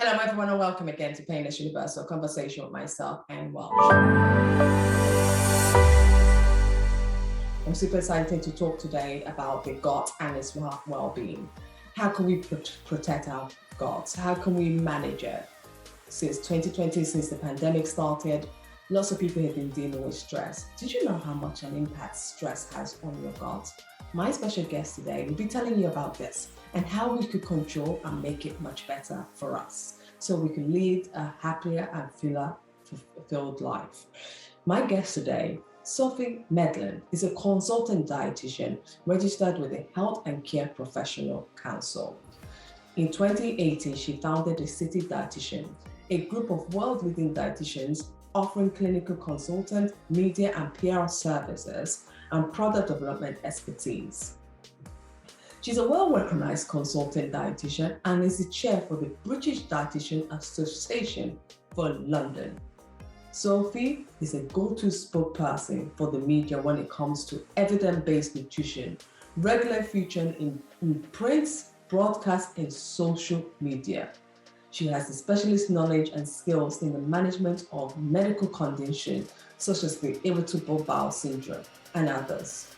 Hello everyone and welcome again to Painless Universal Conversation with myself and Welsh. I'm super excited to talk today about the gut and its well-being. How can we protect our guts? How can we manage it? Since 2020, since the pandemic started, lots of people have been dealing with stress. Did you know how much an impact stress has on your gut? My special guest today will be telling you about this and how we could control and make it much better for us so we can lead a happier and fulfilled life. My guest today, Sophie Medlin, is a consultant dietitian registered with the Health and Care Professional Council. In 2018, she founded the City Dietitian, a group of world-leading dietitians offering clinical consultant, media and PR services and product development expertise. She's a well-recognized consultant dietitian and is the chair for the British Dietitian Association for London. Sophie is a go-to spokesperson for the media when it comes to evidence-based nutrition, regularly featuring in print, broadcast, and social media. She has the specialist knowledge and skills in the management of medical conditions such as the irritable bowel syndrome and others.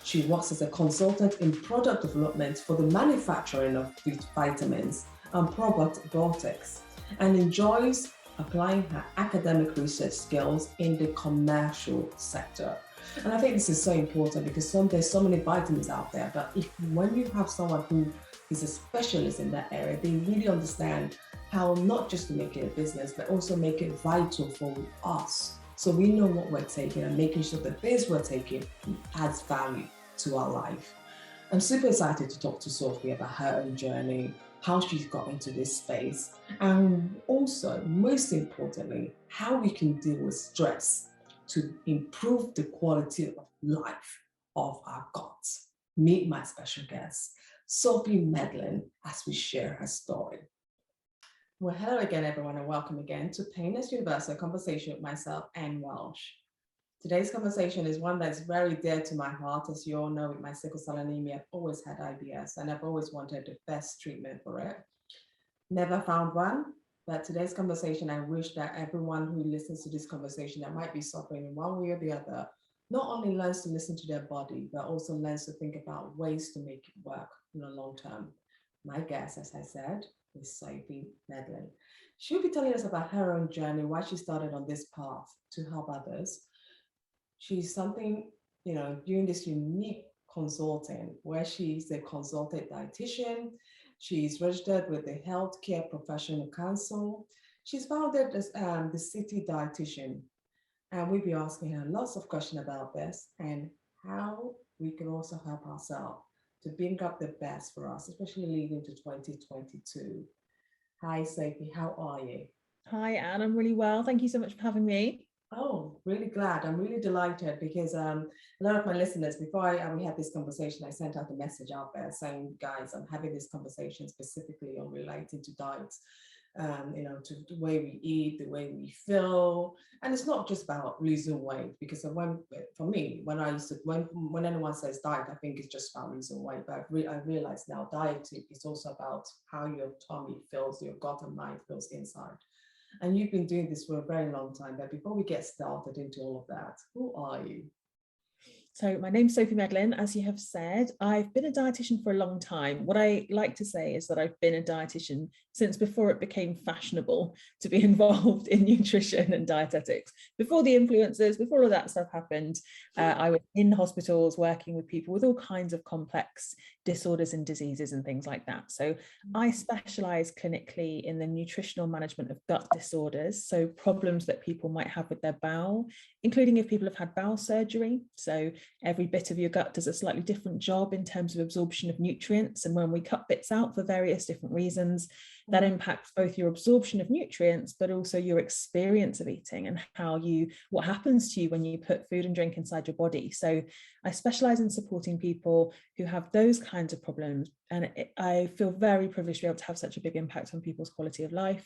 She works as a consultant in product development for the manufacturing of vitamins and probiotics and enjoys applying her academic research skills in the commercial sector. And I think this is so important because there's so many vitamins out there, but when you have someone who is a specialist in that area, they really understand how not just to make it a business, but also make it vital for us. So we know what we're taking and making sure that this we're taking adds value to our life. I'm super excited to talk to Sophie about her own journey, how she's got into this space, and also, most importantly, how we can deal with stress to improve the quality of life of our guts. Meet my special guest, Sophie Medlin, as we share her story. Well, hello again, everyone, and welcome again to Painless Universal Conversation with myself and Welsh. Today's conversation is one that's very dear to my heart. As you all know, with my sickle cell anemia, I've always had IBS and I've always wanted the best treatment for it. Never found one, but today's conversation, I wish that everyone who listens to this conversation that might be suffering in one way or the other, not only learns to listen to their body, but also learns to think about ways to make it work in the long term. My guest, as I said, is Sophie Medlin. She'll be telling us about her own journey, why she started on this path to help others. She's something, doing this unique consulting where she's a consultant dietitian. She's registered with the Health Care Professional Council. She's founded the City Dietitian. And we'll be asking her lots of questions about this and how we can also help ourselves to bring up the best for us, especially leading to 2022. Hi, Sophie, how are you? Hi, Anne, I'm really well. Thank you so much for having me. Oh, really glad. I'm really delighted because a lot of my listeners, before we had this conversation, I sent out a message out there saying, guys, I'm having this conversation specifically on relating to diets, to the way we eat, the way we feel. And it's not just about losing weight, because when anyone says diet, I think it's just about losing weight. But I realize now diet is also about how your tummy feels, your gut and mind feels inside. And you've been doing this for a very long time, but before we get started into all of that, who are you? So my name's Sophie Medlin, as you have said. I've been a dietitian for a long time. What I like to say is that I've been a dietitian since before it became fashionable to be involved in nutrition and dietetics. Before the influencers, before all that stuff happened, I was in hospitals working with people with all kinds of complex disorders and diseases and things like that. So I specialize clinically in the nutritional management of gut disorders, so problems that people might have with their bowel, including if people have had bowel surgery. So every bit of your gut does a slightly different job in terms of absorption of nutrients. And when we cut bits out for various different reasons, that impacts both your absorption of nutrients, but also your experience of eating and what happens to you when you put food and drink inside your body. So I specialize in supporting people who have those kinds of problems. And I feel very privileged to be able to have such a big impact on people's quality of life.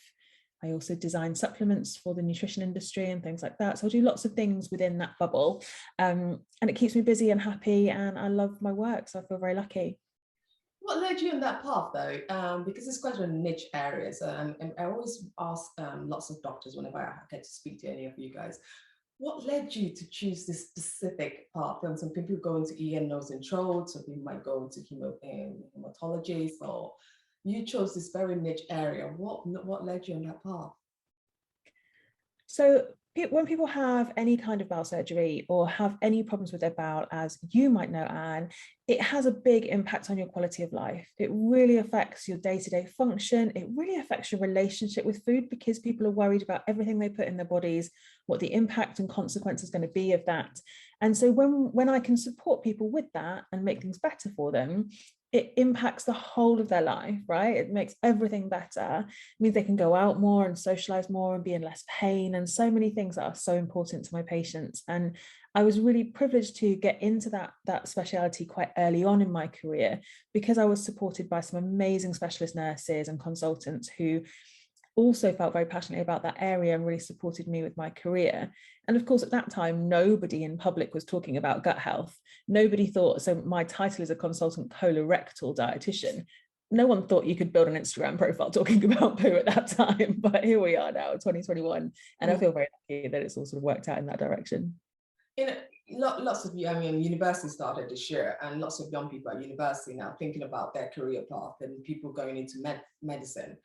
I also design supplements for the nutrition industry and things like that. So I do lots of things within that bubble. And it keeps me busy and happy, and I love my work. So I feel very lucky. What led you in that path though? Because it's quite a niche area. So and I always ask lots of doctors whenever I get to speak to any of you guys, what led you to choose this specific path? And some people go into ear, nose, and throat, some people might go into hematology. So you chose this very niche area. What led you on that path? So when people have any kind of bowel surgery or have any problems with their bowel, as you might know, Anne, it has a big impact on your quality of life. It really affects your day-to-day function. It really affects your relationship with food because people are worried about everything they put in their bodies, what the impact and consequence is going to be of that. And so when I can support people with that and make things better for them, it impacts the whole of their life, right? It makes everything better. It means they can go out more and socialize more and be in less pain, and so many things that are so important to my patients. And I was really privileged to get into that speciality quite early on in my career because I was supported by some amazing specialist nurses and consultants who also felt very passionately about that area and really supported me with my career. And of course, at that time, nobody in public was talking about gut health. Nobody thought, so my title is a consultant colorectal dietitian. No one thought you could build an Instagram profile talking about poo at that time, but here we are now, 2021, and I feel very lucky that it's all sort of worked out in that direction. You know, lots of you, I mean, university started this year, and lots of young people at university now thinking about their career path and people going into medicine.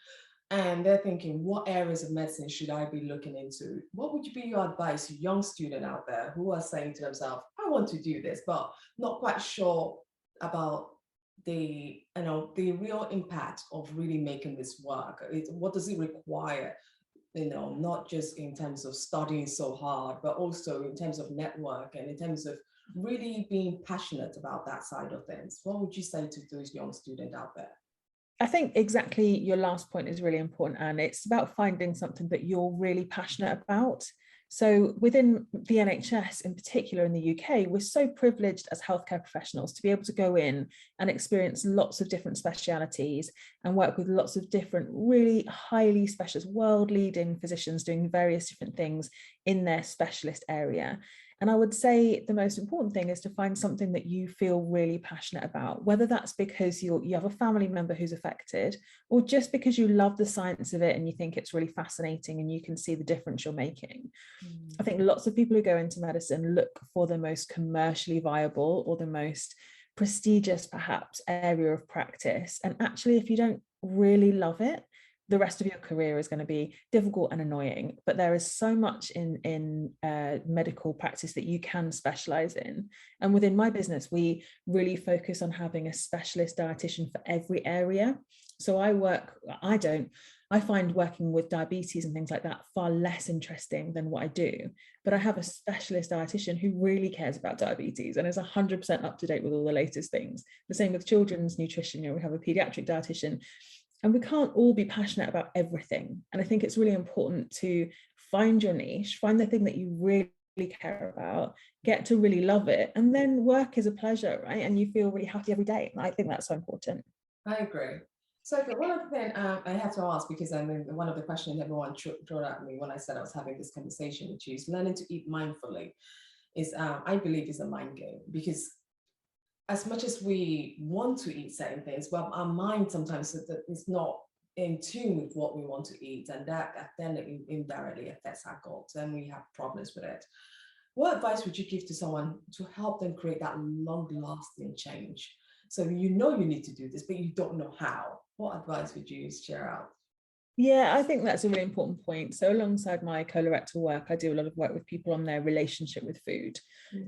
And they're thinking, what areas of medicine should I be looking into? What would be your advice to young students out there who are saying to themselves, I want to do this, but not quite sure about the, the real impact of really making this work? What does it require? Not just in terms of studying so hard, but also in terms of network and in terms of really being passionate about that side of things. What would you say to those young students out there? I think exactly your last point is really important, and it's about finding something that you're really passionate about. So within the NHS in particular in the UK, we're so privileged as healthcare professionals to be able to go in and experience lots of different specialities and work with lots of different really highly specialist, world-leading physicians doing various different things in their specialist area. And I would say the most important thing is to find something that you feel really passionate about, whether that's because you have a family member who's affected, or just because you love the science of it and you think it's really fascinating and you can see the difference you're making. I think lots of people who go into medicine look for the most commercially viable or the most prestigious, perhaps, area of practice. And actually, if you don't really love it, the rest of your career is going to be difficult and annoying. But there is so much in medical practice that you can specialize in. And within my business, we really focus on having a specialist dietitian for every area. So I find working with diabetes and things like that far less interesting than what I do. But I have a specialist dietitian who really cares about diabetes and is 100% up to date with all the latest things. The same with children's nutrition. We have a pediatric dietitian. And we can't all be passionate about everything. And I think it's really important to find your niche, find the thing that you really care about, get to really love it, and then work is a pleasure, right? And you feel really happy every day. And I think that's so important. I agree. Sophie, one of the things I have to ask, because I mean, one of the questions everyone threw at me when I said I was having this conversation with you is learning to eat mindfully is, I believe, is a mind game, because as much as we want to eat certain things, well, our mind sometimes is not in tune with what we want to eat, and that then indirectly affects our gut, and we have problems with it. What advice would you give to someone to help them create that long-lasting change? So you need to do this, but you don't know how. What advice would you share out? Yeah, I think that's a really important point. So alongside my colorectal work, I do a lot of work with people on their relationship with food.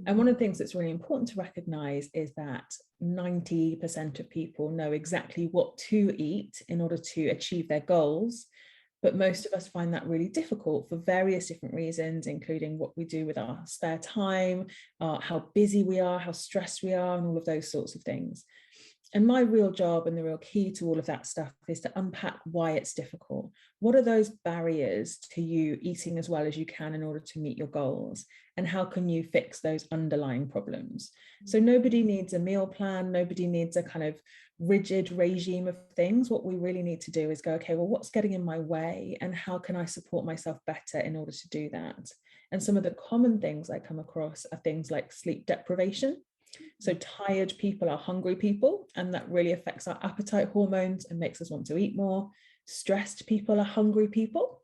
And one of the things that's really important to recognize is that 90% of people know exactly what to eat in order to achieve their goals. But most of us find that really difficult for various different reasons, including what we do with our spare time, how busy we are, how stressed we are, and all of those sorts of things. And my real job and the real key to all of that stuff is to unpack why it's difficult. What are those barriers to you eating as well as you can in order to meet your goals? And how can you fix those underlying problems? So nobody needs a meal plan. Nobody needs a kind of rigid regime of things. What we really need to do is go, okay, well, what's getting in my way? And how can I support myself better in order to do that? And some of the common things I come across are things like sleep deprivation. So tired people are hungry people, and that really affects our appetite hormones and makes us want to eat more. Stressed people are hungry people,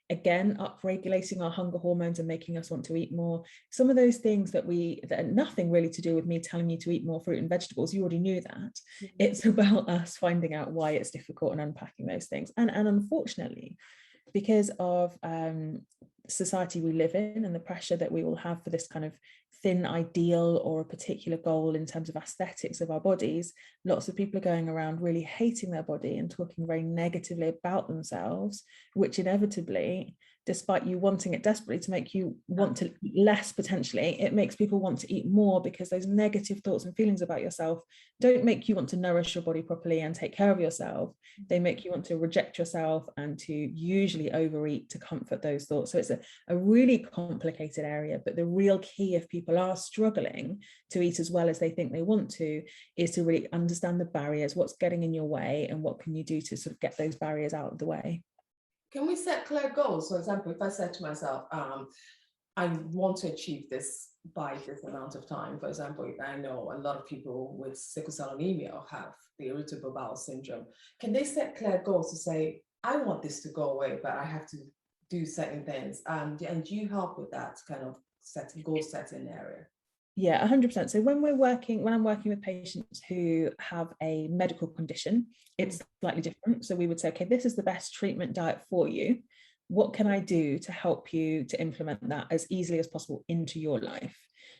again upregulating our hunger hormones and making us want to eat more. Some of those things that are nothing really to do with me telling you to eat more fruit and vegetables, you already knew that. It's about us finding out why it's difficult and unpacking those things. And unfortunately, because of society we live in and the pressure that we all have for this kind of thin ideal or a particular goal in terms of aesthetics of our bodies, lots of people are going around really hating their body and talking very negatively about themselves, which inevitably, despite you wanting it desperately to make you want to eat less potentially, it makes people want to eat more, because those negative thoughts and feelings about yourself don't make you want to nourish your body properly and take care of yourself. They make you want to reject yourself and to usually overeat to comfort those thoughts. So it's a really complicated area, but the real key, if people are struggling to eat as well as they think they want to, is to really understand the barriers, what's getting in your way, and what can you do to sort of get those barriers out of the way. Can we set clear goals? For example, if I said to myself, I want to achieve this by this amount of time. For example, I know a lot of people with sickle cell anemia have the irritable bowel syndrome. Can they set clear goals to say, I want this to go away, but I have to do certain things? And do you help with that kind of goal setting area? Yeah, 100%. So when I'm working with patients who have a medical condition, it's slightly different. So we would say, okay, this is the best treatment diet for you. What can I do to help you to implement that as easily as possible into your life?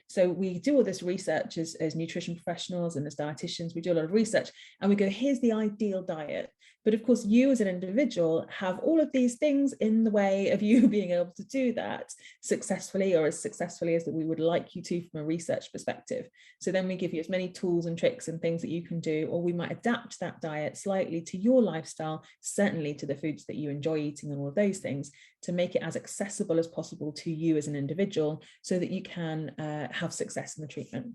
So we do all this research as nutrition professionals and as dietitians, we do a lot of research and we go, here's the ideal diet. But of course, you as an individual have all of these things in the way of you being able to do that successfully, or as successfully as that we would like you to from a research perspective. So then we give you as many tools and tricks and things that you can do, or we might adapt that diet slightly to your lifestyle, certainly to the foods that you enjoy eating and all of those things, to make it as accessible as possible to you as an individual so that you can have success in the treatment.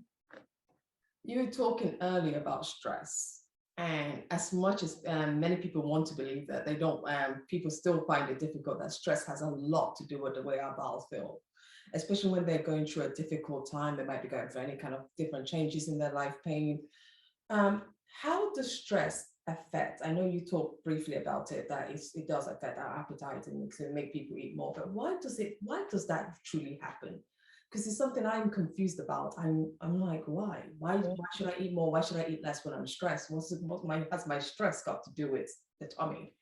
You were talking earlier about stress. And as much as many people want to believe that, they don't, people still find it difficult that stress has a lot to do with the way our bowels feel, especially when they're going through a difficult time. They might be going through any kind of different changes in their life, pain. How does stress affect? I know you talked briefly about it, that it does affect our appetite and to make people eat more, but why does that truly happen? Because it's something I'm confused about. I'm like, why should I eat more? Why should I eat less when I'm stressed? Has my stress got to do with the tummy?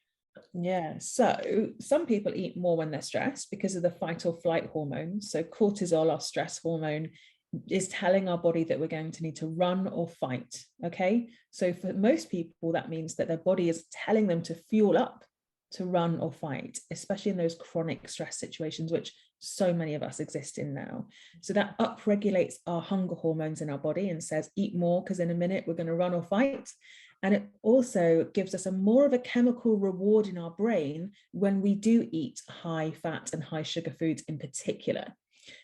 Yeah, so some people eat more when they're stressed because of the fight or flight hormone. So cortisol, our stress hormone, is telling our body that we're going to need to run or fight. Okay, so for most people, that means that their body is telling them to fuel up to run or fight, especially in those chronic stress situations, which so many of us exist in now. So that upregulates our hunger hormones in our body and says, eat more, because in a minute we're going to run or fight. And it also gives us more of a chemical reward in our brain when we do eat high fat and high sugar foods in particular.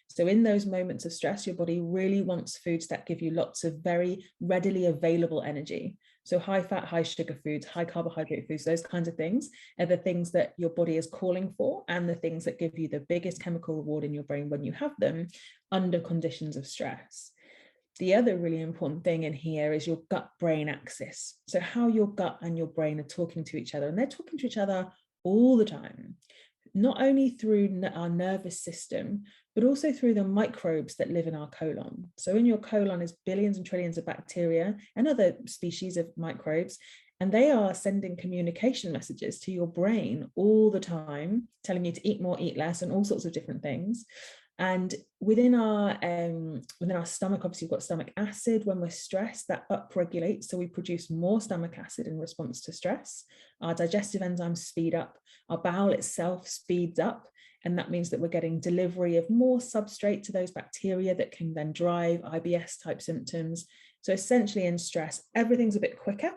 So in those moments of stress, your body really wants foods that give you lots of very readily available energy. So high fat, high sugar foods, high carbohydrate foods, those kinds of things are the things that your body is calling for, and the things that give you the biggest chemical reward in your brain when you have them under conditions of stress. The other really important thing in here is your gut-brain axis. So how your gut and your brain are talking to each other, and they're talking to each other all the time, not only through our nervous system, but also through the microbes that live in our colon. So in your colon is billions and trillions of bacteria and other species of microbes, and they are sending communication messages to your brain all the time, telling you to eat more, eat less, and all sorts of different things. And within our stomach, obviously we've got stomach acid. When we're stressed, that upregulates, so we produce more stomach acid in response to stress. Our digestive enzymes speed up, our bowel itself speeds up, and that means that we're getting delivery of more substrate to those bacteria that can then drive IBS type symptoms. So essentially in stress, everything's a bit quicker,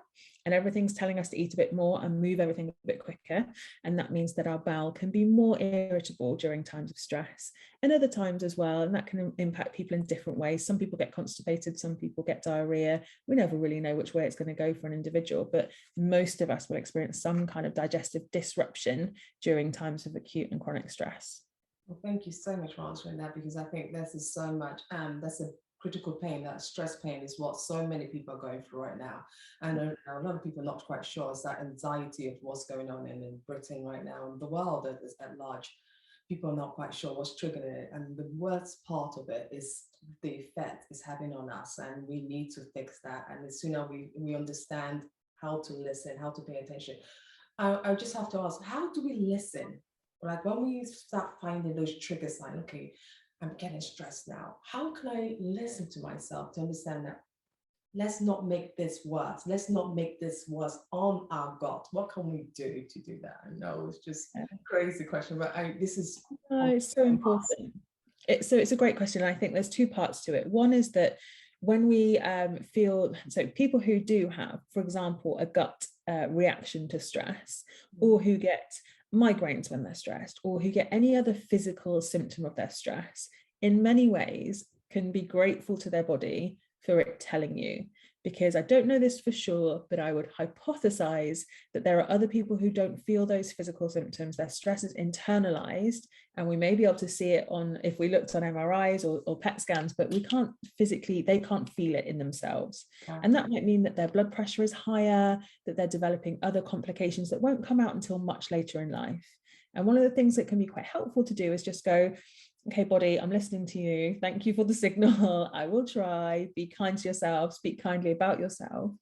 and everything's telling us to eat a bit more and move everything a bit quicker. And that means that our bowel can be more irritable during times of stress and other times as well. And that can impact people in different ways. Some people get constipated, some people get diarrhea. We never really know which way it's going to go for an individual, but most of us will experience some kind of digestive disruption during times of acute and chronic stress. Well, thank you so much for answering that, because I think this is so much, that's a critical pain, that stress pain is what so many people are going through right now. And a lot of people are not quite sure, is that anxiety of what's going on in Britain right now, and the world at large. People are not quite sure what's triggering it. And the worst part of it is the effect it's having on us. And we need to fix that. And the sooner we understand how to listen, how to pay attention. I just have to ask, how do we listen? Like when we start finding those trigger signs, okay, I'm getting stressed now. How can I listen to myself to understand that let's not make this worse. Let's not make this worse on our gut. What can we do to do that? I know it's just a crazy question, but this is it's so important. It's a great question. I think there's two parts to it. One is that when we feel, so people who do have, for example, a gut reaction to stress, or who get migraines when they're stressed, or who get any other physical symptom of their stress, in many ways can be grateful to their body for it telling you. Because I don't know this for sure, but I would hypothesize that there are other people who don't feel those physical symptoms. Their stress is internalized, and we may be able to see it on, if we looked on MRIs or PET scans, but we can't physically, they can't feel it in themselves. And that might mean that their blood pressure is higher, that they're developing other complications that won't come out until much later in life. And one of the things that can be quite helpful to do is just go, okay, body, I'm listening to you. Thank you for the signal. I will try. Be kind to yourself. Speak kindly about yourself.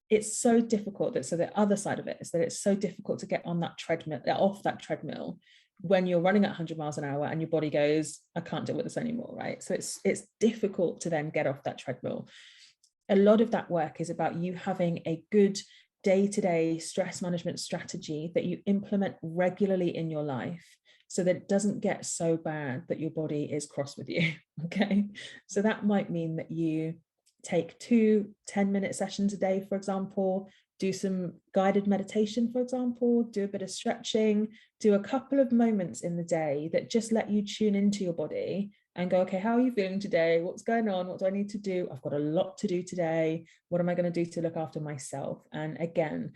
It's so difficult that, so the other side of it is that it's so difficult to get on that treadmill, off that treadmill, when you're running at 100 miles an hour and your body goes, I can't deal with this anymore, right? So it's difficult to then get off that treadmill. A lot of that work is about you having a good day-to-day stress management strategy that you implement regularly in your life, so that it doesn't get so bad that your body is cross with you, okay? So that might mean that you take 2 10-minute sessions a day, for example, do some guided meditation, for example, do a bit of stretching, do a couple of moments in the day that just let you tune into your body and go, okay, how are you feeling today? What's going on? What do I need to do? I've got a lot to do today. What am I going to do to look after myself? And again,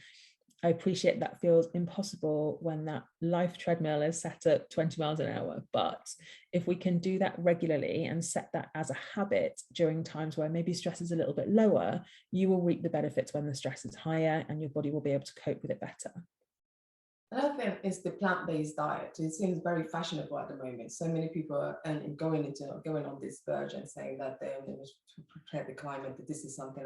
I appreciate that feels impossible when that life treadmill is set at 20 miles an hour. But if we can do that regularly and set that as a habit during times where maybe stress is a little bit lower, you will reap the benefits when the stress is higher, and your body will be able to cope with it better. Another thing is the plant-based diet. It seems very fashionable at the moment. So many people are going on this verge and saying that they want to protect the climate, that this is something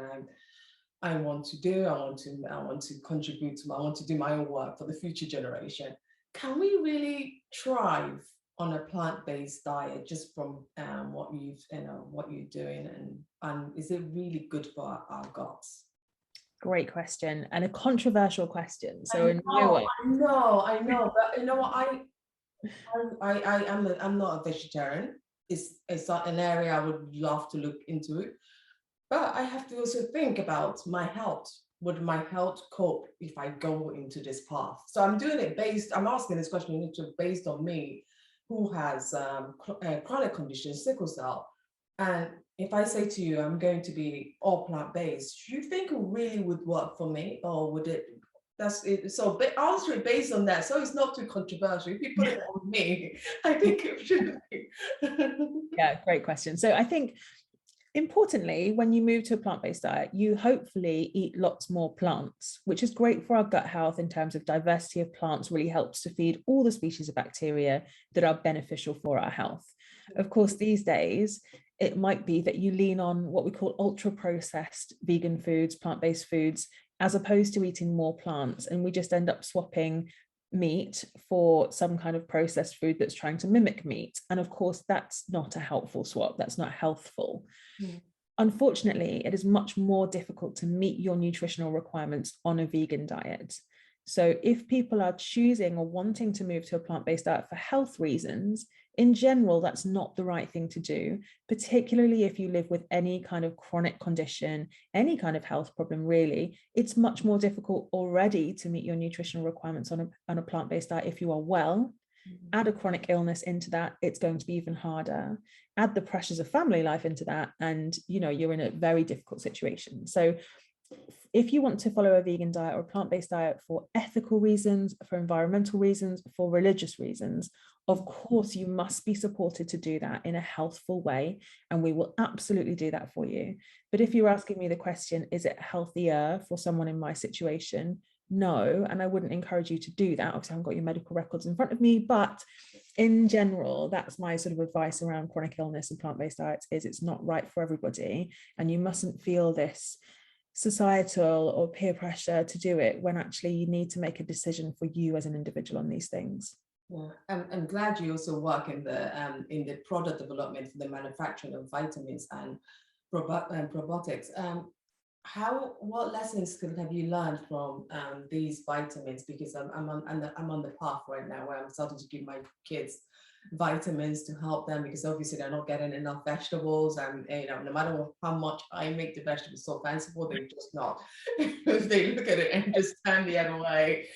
I want to do. I want to contribute to. I want to do my own work for the future generation. Can we really thrive on a plant-based diet just from what you're doing, and is it really good for our guts? Great question, and a controversial question. So I know, but you know what, I'm not a vegetarian. It's not an area I would love to look into it. But I have to also think about my health. Would my health cope if I go into this path? So I'm doing it I'm asking this question based on me, who has chronic conditions, sickle cell. And if I say to you, I'm going to be all plant-based, do you think it really would work for me? Or would it, that's it. So answer it based on that. So it's not too controversial. If you put it on me, I think it should be. Yeah, great question. So I think, importantly, when you move to a plant-based diet, you hopefully eat lots more plants, which is great for our gut health in terms of diversity of plants, really helps to feed all the species of bacteria that are beneficial for our health. Of course, these days, it might be that you lean on what we call ultra-processed vegan foods, plant-based foods, as opposed to eating more plants. And we just end up swapping meat for some kind of processed food that's trying to mimic meat. And of course, that's not a helpful swap. That's not healthful. Unfortunately, it is much more difficult to meet your nutritional requirements on a vegan diet. So if people are choosing or wanting to move to a plant-based diet for health reasons, in general, that's not the right thing to do, particularly if you live with any kind of chronic condition, any kind of health problem, really. It's much more difficult already to meet your nutritional requirements on a plant-based diet if you are well. Add a chronic illness into that, it's going to be even harder. Add the pressures of family life into that, and you're in a very difficult situation. So if you want to follow a vegan diet or a plant-based diet for ethical reasons, for environmental reasons, for religious reasons, of course, you must be supported to do that in a healthful way, and we will absolutely do that for you. But if you're asking me the question, is it healthier for someone in my situation? No, and I wouldn't encourage you to do that. Obviously, I haven't got your medical records in front of me, but in general, that's my sort of advice around chronic illness and plant-based diets is it's not right for everybody, and you mustn't feel this societal or peer pressure to do it when actually you need to make a decision for you as an individual on these things. Yeah, I'm glad you also work in the product development for the manufacturing of vitamins and probiotics. What lessons have you learned from these vitamins? Because I'm on the path right now where I'm starting to give my kids vitamins to help them, because obviously they're not getting enough vegetables, and no matter how much I make the vegetables so fanciful, they're just not. They look at it and just turn the other way.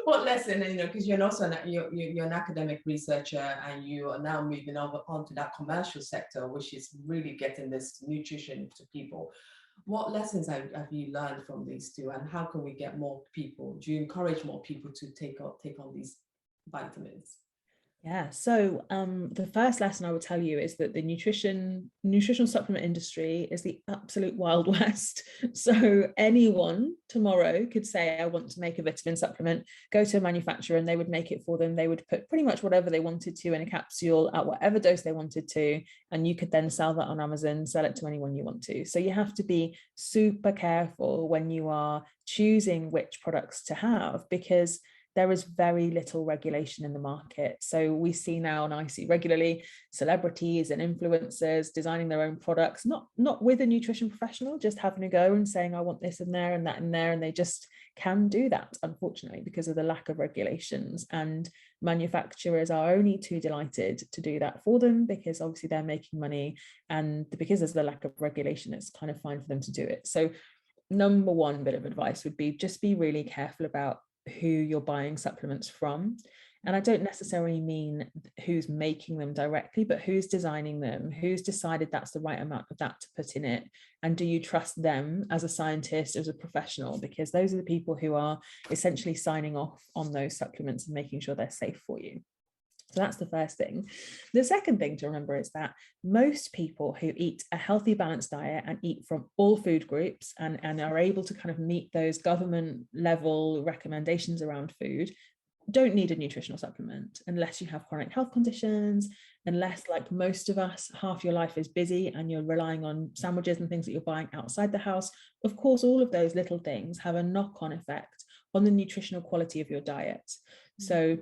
What lesson, because you're also you're an academic researcher, and you are now moving over onto that commercial sector, which is really getting this nutrition to people. What lessons have you learned from these two, and how can we get more people? Do you encourage more people to take on these vitamins? Yeah, so the first lesson I would tell you is that the nutritional supplement industry is the absolute Wild West. So anyone tomorrow could say, I want to make a vitamin supplement, go to a manufacturer and they would make it for them. They would put pretty much whatever they wanted to in a capsule at whatever dose they wanted to, and you could then sell that on Amazon, sell it to anyone you want to. So you have to be super careful when you are choosing which products to have, because there is very little regulation in the market. So we see now, and I see regularly, celebrities and influencers designing their own products, not with a nutrition professional, just having a go and saying, I want this in there and that in there. And they just can do that, unfortunately, because of the lack of regulations. And manufacturers are only too delighted to do that for them, because obviously they're making money. And because there's the lack of regulation, it's kind of fine for them to do it. So number one bit of advice would be just be really careful about who you're buying supplements from. And I don't necessarily mean who's making them directly, but who's designing them, who's decided that's the right amount of that to put in it. And do you trust them as a scientist, as a professional? Because those are the people who are essentially signing off on those supplements and making sure they're safe for you. So that's the first thing. The second thing to remember is that most people who eat a healthy, balanced diet and eat from all food groups and are able to kind of meet those government level recommendations around food don't need a nutritional supplement unless you have chronic health conditions, unless, like most of us, half your life is busy and you're relying on sandwiches and things that you're buying outside the house. Of course, all of those little things have a knock-on effect on the nutritional quality of your diet. So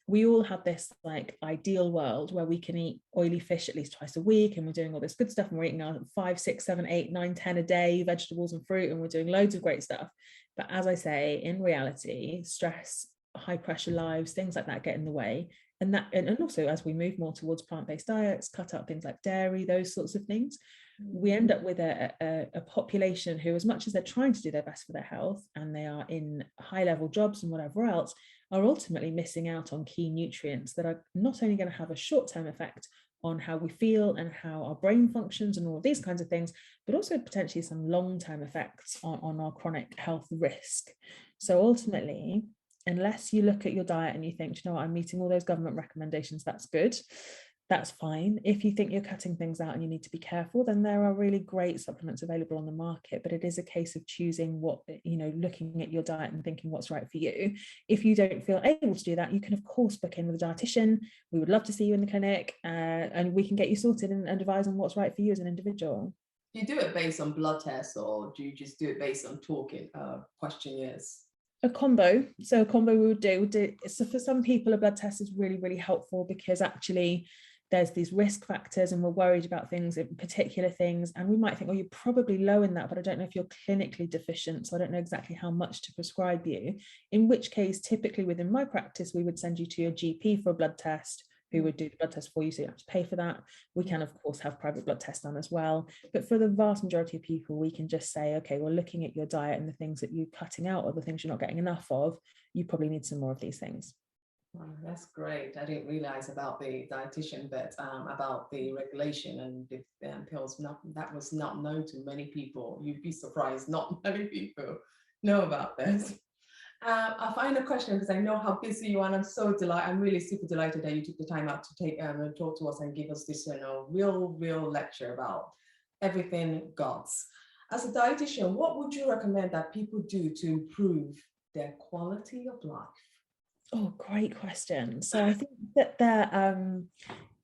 we all have this like ideal world where we can eat oily fish at least twice a week, and we're doing all this good stuff, and we're eating 5, 6, 7, 8, 9, 10 a day, vegetables and fruit, and we're doing loads of great stuff. But as I say, in reality, stress, high pressure lives, things like that get in the way. And also, as we move more towards plant-based diets, cut out things like dairy, those sorts of things, we end up with a population who, as much as they're trying to do their best for their health and they are in high-level jobs and whatever else, are ultimately missing out on key nutrients that are not only going to have a short-term effect on how we feel and how our brain functions and all of these kinds of things, but also potentially some long-term effects on our chronic health risk. So ultimately, unless you look at your diet and you think, you know what, I'm meeting all those government recommendations, that's good, that's fine. If you think you're cutting things out and you need to be careful, then there are really great supplements available on the market. But it is a case of choosing what, looking at your diet and thinking what's right for you. If you don't feel able to do that, you can of course book in with a dietitian. We would love to see you in the clinic, and we can get you sorted and advise on what's right for you as an individual. Do you do it based on blood tests, or do you just do it based on talking questionnaires? A combo. So a combo we would do. So for some people, a blood test is really, really helpful, because actually there's these risk factors and we're worried about things, particular things, and we might think, oh, you're probably low in that, but I don't know if you're clinically deficient, so I don't know exactly how much to prescribe you. In which case, typically within my practice, we would send you to your GP for a blood test, who would do the blood test for you, so you don't have to pay for that. We can, of course, have private blood tests done as well. But for the vast majority of people, we can just say, okay, well, looking at your diet and the things that you're cutting out or the things you're not getting enough of, you probably need some more of these things. Wow, that's great. I didn't realize about the dietitian, but about the regulation and the pills. Not, that was not known to many people. You'd be surprised. Not many people know about this. I find a question because I know how busy you are, and I'm so delighted. I'm really super delighted that you took the time out to take and talk to us and give us this, real lecture about everything GOTS. As a dietitian, what would you recommend that people do to improve their quality of life? Oh, great question. So I think that there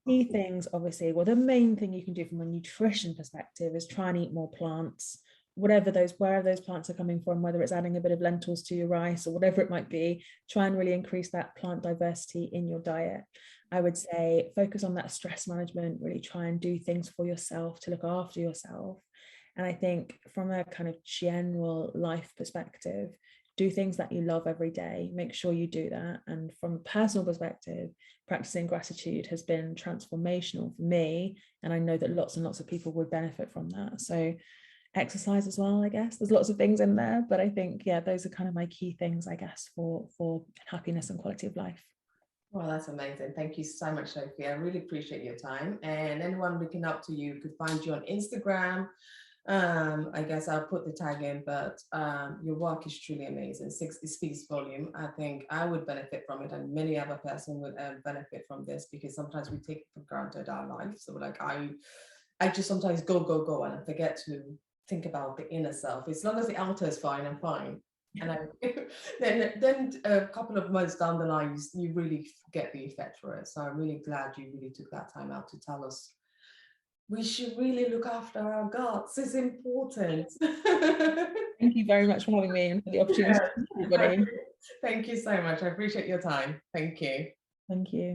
key things, obviously, well, the main thing you can do from a nutrition perspective is try and eat more plants, wherever those plants are coming from, whether it's adding a bit of lentils to your rice or whatever it might be. Try and really increase that plant diversity in your diet. I would say focus on that stress management, really try and do things for yourself to look after yourself. And I think from a kind of general life perspective, do things that you love every day. Make sure you do that. And from a personal perspective, practicing gratitude has been transformational for me. And I know that lots and lots of people would benefit from that. So exercise as well, I guess. There's lots of things in there, but I think, yeah, those are kind of my key things, I guess, for happiness and quality of life. Well, that's amazing. Thank you so much, Sophie. I really appreciate your time. And anyone looking up to you could find you on Instagram. I guess I'll put the tag in, but your work is truly amazing. It speaks volume. I think I would benefit from it, and many other person would benefit from this, because sometimes we take for granted our life. So like I just sometimes go, and I forget to think about the inner self. As long as the outer is fine, I'm fine. And then a couple of months down the line, you really get the effect for it. So I'm really glad you really took that time out to tell us we should really look after our guts. It's important. Thank you very much for having me and for the opportunity. Yeah. Thank you so much. I appreciate your time. Thank you. Thank you.